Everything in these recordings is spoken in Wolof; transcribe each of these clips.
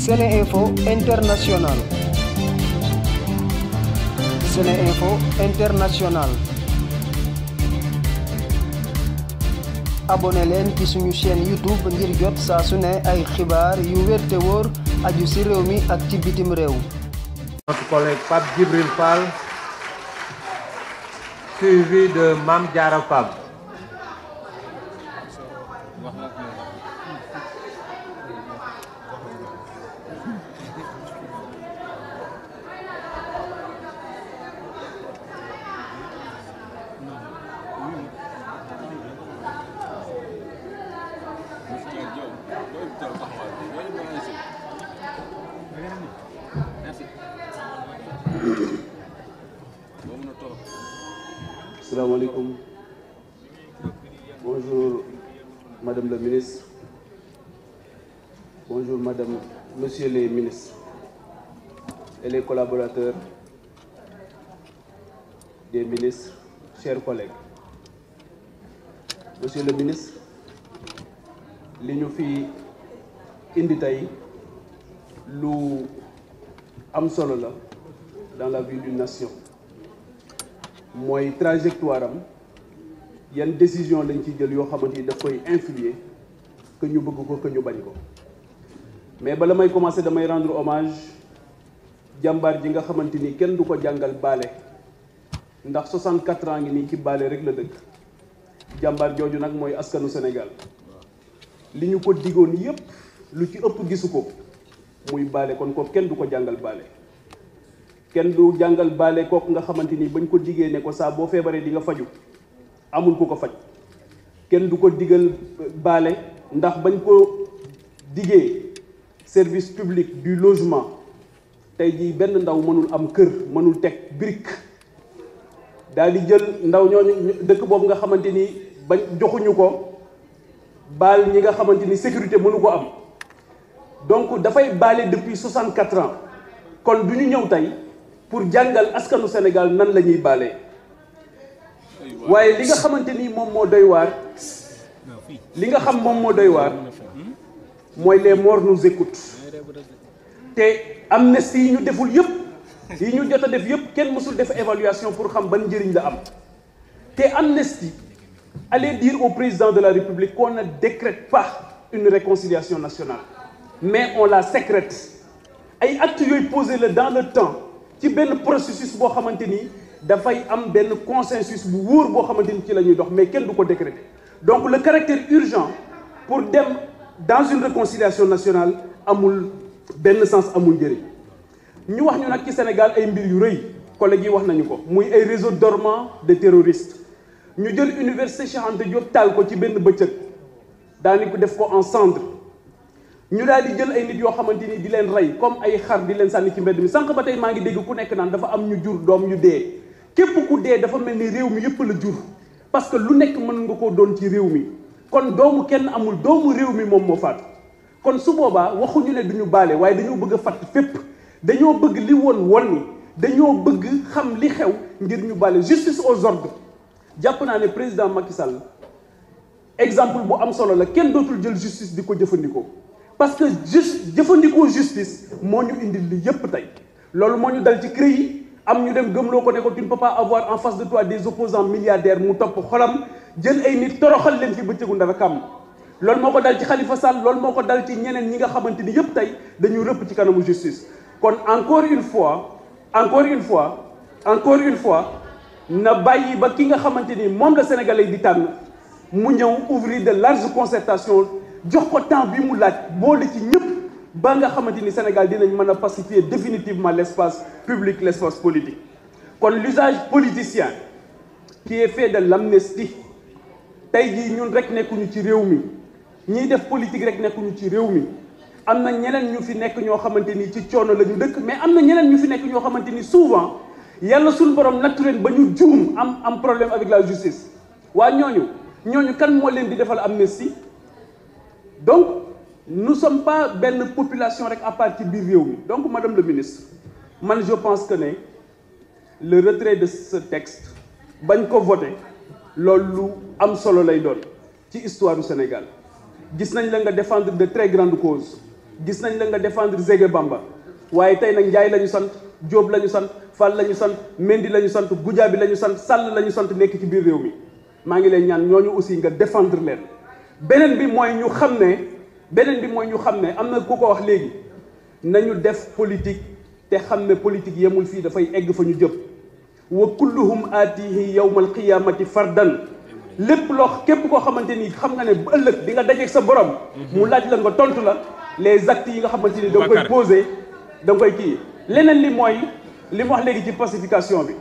SeneInfo International. SeneInfo International. abonné leen ci suñu chaîne YouTube ngir jot saa su ne ay xibaar yu wér te wóor aju ci réew mi ak ci bitim réew. Notre collègue Pape Djibril Fall, suivi de Mame Diarra Fam. Assalamu alaikum. Bonjour Madame la ministre. Bonjour Monsieur les ministres et les collaborateurs des ministres, chers collègues. Monsieur le ministre, li ñu fi indi tey lu am solo la dans la vie d'une nation. mooy trajectoire am yan décision lañ ci jël yoo xamante ni daf koy influer que ñu bëgg ko que ñu bañ ko mais bala may commencer damay rendre hommage jàmbaar ji nga xamante ni kenn du ko jàngal baale ndax 64 ans ngi nii ci baale rek la dëkk jàmbaar jooju nag mooy askanu Sénégal li ñu ko digoon yépp lu ci ëpp gisu ko muy baale kon ko kenn du ko jàngal baale kenn du jàngal baale kooku nga xamante ni bañ ko diggee ne ko saa boo feebaree di nga faju amul ku ko faj kenn du ko digal baale ndax bañ ko diggee service public du logement tey jii benn ndaw mënul am kër mënul teg brique daal di jël ndaw ñooñu dëkk boobu nga xamante ni bañ joxuñu ko baal ñi nga xamante ni sécurité mënu ko am donc dafay baale depuis 64 ans kon du ñu ñëw tey pour jàngal askanu Sénégal nan la ñuy baalee waaye li nga xamante ni moom moo doy waar li nga xam moom moo doy waar mooy les morts nous écoutent te amnistie yi ñu deful yëpp yi ñu jot a def yëpp kenn mësul def évaluation pour xam ban njëriñ la am te amnistie allez dire au président de la République qu'on ne décrète pas une réconciliation nationale mais on la sécrète ay actes yooyu posé la dans le temps ci benn processus boo xamante ni dafay am benn consensus bu wóor boo xamante ni ci la ñuy dox mais kenn du ko décréter donc le caractère urgent pour dem dans une réconciliation nationale amul benn sens amul njëriñ ñu wax ñu nag ci Sénégal ay mbir yu rëy collègues yi wax nañu ko muy ay réseau dormant de terroristes ñu jël université Cheikh Anta Diop taal ko ci benn bëccëg daani ko def ko en cendre ñu daal di jël ay nit yoo xamante ni di leen rey comme ay xar di leen sànni ci mbedd mi sànq ba tey maa ngi dégg ku nekk naan dafa am ñu jur doom ñu dee képp ku dee dafa mel ni réew mi yëpp la jur parce que lu nekk mën nga koo doon ci réew mi kon doomu kenn amul doomu réew mi moom moo faatu kon su boobaa waxuñu ne duñu baale waaye dañoo bëgg a fàtt fépp dañoo bëgg li woon ni dañoo bëgg xam li xew ngir ñu baale justice aux ordres jàpp naa ne président Macky Sall exemple bu am solo la kenn dootul jël justice di ko jëfandikoo parce que jëfandikoo justice moo ñu indil li yépp tey loolu moo ñu dal ci CREI yi am ñu dem gëmloo ko ne ko tu ne peux pas avoir en face de toi des opposants milliardaires mu topp xolam jël ay nit toroxal leen fi bëccëgu ndara kàmm loolu moo ko dal ci Khalifa Sall loolu moo ko dal ci ñeneen ñi nga xamante ni yépp tey dañu rëpp ci kanamu justice kon encore une fois na bàyyi ba ki nga xamante ni moom la Sénégalais di tànn mu ñëw ouvrir de larges concertations jox ko temps bi mu laaj boole ci ñëpp ba nga xamante ni Sénégal dinañ mën a pacifier définitivement l'espace public l'espace politique kon l'usage politicien qui est fait de l'amnistie tey jii ñun rek nekkuñu ci réew mi ñiy def politique rek nekkuñu ci réew mi am na ñeneen ñu fi nekk ñoo xamante ni ci coono la ñu dëkk mais am na ñeneen ñu fi nekk ñoo xamante ni souvent yàlla suñu borom naturel ba ñu juum am problème avec la justice waa ñooñu kan moo leen di defal amnistie donc nous sommes pas benn population rek à part ci biir réew mi donc madame le ministre man je pense que ne le retrait de ce texte bañ ko voter loolu lu am solo lay doon ci histoire du Sénégal gis nañ la nga défendre de très grandes causes gis nañ la nga défendre Zégué Bamba waaye tey nag Ndiaye la ñu sant Diop la ñu sant Fall la ñu sant Mendy la ñu sant Goudiaby la ñu sant Sall la ñu sant nekk ci biir réew mi maa ngi leen ñaan ñooñu aussi nga défendre leen. beneen bi mooy ñu xam ne am na ku ko wax léegi nañu def politique te xam ne politique yemul fii dafay egg fa ñu jëm wa kulluhum aatihi yawmal qiyaamati fardan lépp loo képp koo xamante ni xam nga ne bu ëllëg di nga dajeeg sa borom mu laaj la nga tontu la les actes yi nga xamante ni da nga koy posé da nga koy kii. leneen li mooy li mu wax léegi ci pacification bi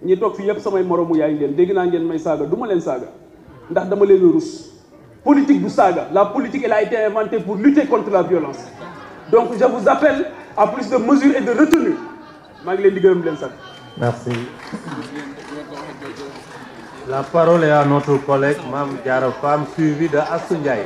ñi toog fii yëpp samay moromu yaay ngeen dégg naa ngeen may saaga du ma leen saaga ndax dama leen rus. Politique du saga. La politique, elle a été inventée pour lutter contre la violence. Donc, je vous appelle à plus de mesures et de retenue. Merci. La parole est à notre collègue Mam Diarra Fam, suivi de Assou Ndiaye.